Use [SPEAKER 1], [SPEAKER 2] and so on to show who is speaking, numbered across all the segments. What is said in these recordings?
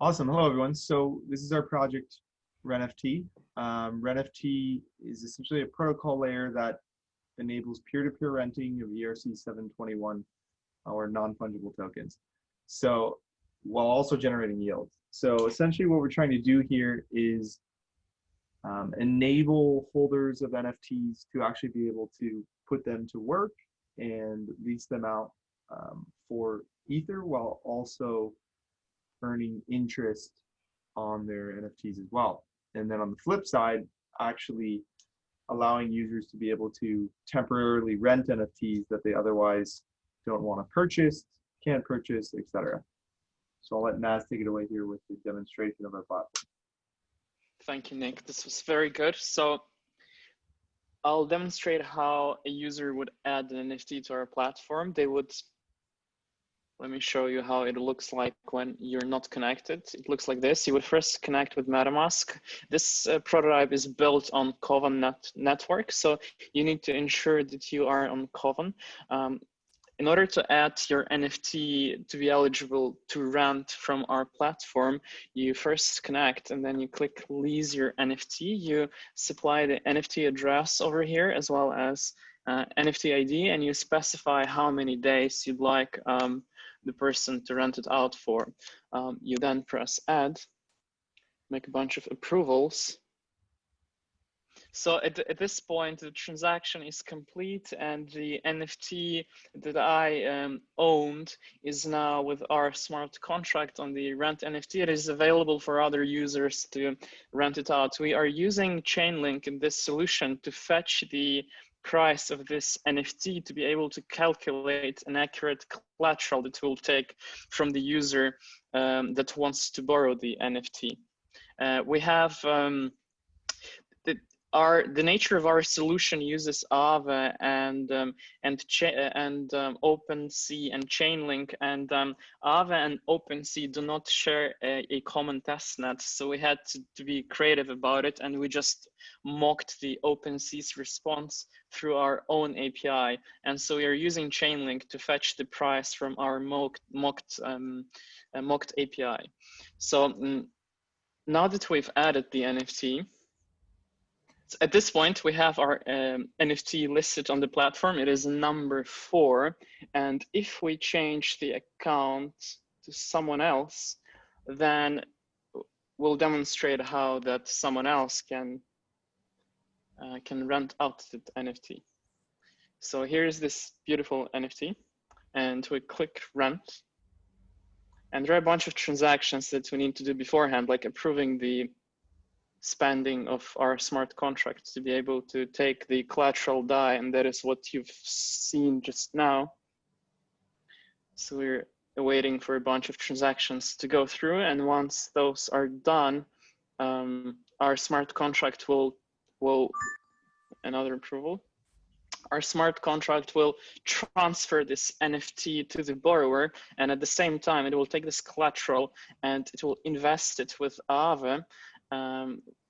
[SPEAKER 1] Awesome. Hello, everyone. So this is our project renFT. renFT is essentially a protocol layer that enables peer-to-peer renting of ERC 721 or non-fungible tokens. So while also generating yield. So essentially what we're trying to do here is enable holders of NFTs to actually be able to put them to work and lease them out for Ether while also earning interest on their NFTs as well. And then on the flip side, actually allowing users to be able to temporarily rent NFTs that they otherwise don't want to purchase, can't purchase, etc. So I'll let Naz take it away here with the demonstration of our platform.
[SPEAKER 2] Thank you, Nick. This was very good. So I'll demonstrate how a user would add an NFT to our platform. Let me show you how it looks like when you're not connected. It looks like this. You would first connect with MetaMask. This prototype is built on Kovan network. So you need to ensure that you are on Kovan. In order to add your NFT to be eligible to rent from our platform, you first connect and then you click lease your NFT. You supply the NFT address over here as well as NFT ID, and you specify how many days you'd like the person to rent it out for. You then press add, make a bunch of approvals. So at this point, the transaction is complete and the NFT that I owned is now with our smart contract on the rent NFT. It is available for other users to rent it out. We are using Chainlink in this solution to fetch the price of this NFT to be able to calculate an accurate collateral that we'll take from the user that wants to borrow the NFT. We have the nature of our solution uses Aave and OpenSea and Chainlink, and Aave and OpenSea do not share a common testnet, so we had to be creative about it, and we just mocked the OpenSea's response through our own API, and so we are using Chainlink to fetch the price from our mocked API. So now that we've added the NFT. At this point, we have our NFT listed on the platform. It is number 4. And if we change the account to someone else, then we'll demonstrate how that someone else can rent out the NFT. So here's this beautiful NFT, and we click rent. And there are a bunch of transactions that we need to do beforehand, like approving the spending of our smart contract to be able to take the collateral DAI, and that is what you've seen just now. So we're waiting for a bunch of transactions to go through, and once those are done, our smart contract will another approval. Our smart contract will transfer this NFT to the borrower, and at the same time, it will take this collateral and it will invest it with Aave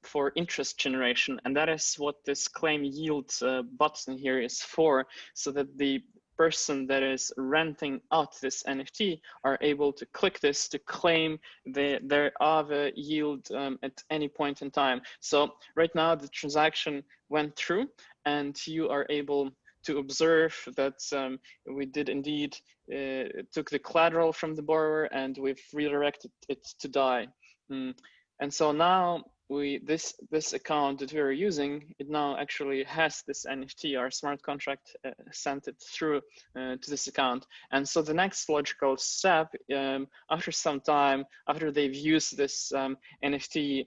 [SPEAKER 2] for interest generation. And that is what this claim yield button here is for, so that the person that is renting out this NFT are able to click this to claim their Aave yield at any point in time. So right now the transaction went through, and you are able to observe that we did indeed took the collateral from the borrower and we've redirected it to DAI. And so now this account that we are using, it now actually has this NFT. Our smart contract sent it through to this account. And so the next logical step, after some time, after they've used this NFT,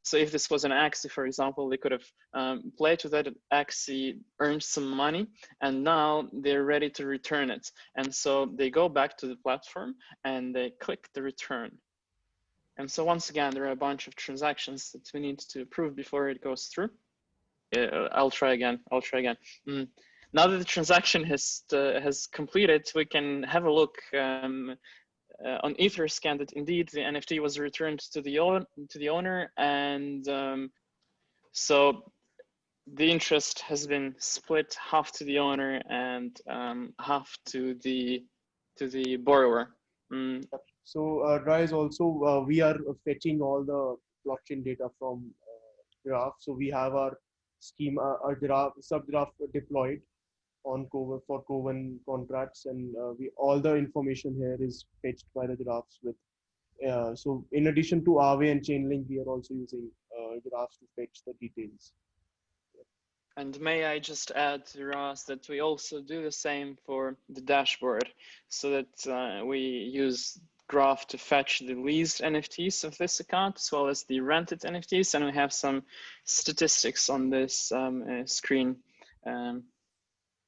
[SPEAKER 2] so if this was an Axie, for example, they could have played with that Axie, earned some money, and now they're ready to return it. And so they go back to the platform and they click the return. And so once again, there are a bunch of transactions that we need to approve before it goes through. I'll try again. Now that the transaction has completed, we can have a look on Etherscan that indeed the NFT was returned to the owner, and so the interest has been split, half to the owner and half to the borrower.
[SPEAKER 3] So Dry is also, we are fetching all the blockchain data from Graph. So we have our schema, our graph, subgraph deployed on Coven for Coven contracts, and we all the information here is fetched by the graphs with. So in addition to Aave and Chainlink, we are also using graphs to fetch the details.
[SPEAKER 2] And may I just add, Ross, that we also do the same for the dashboard, so that we use Graph to fetch the leased NFTs of this account, as well as the rented NFTs, and we have some statistics on this screen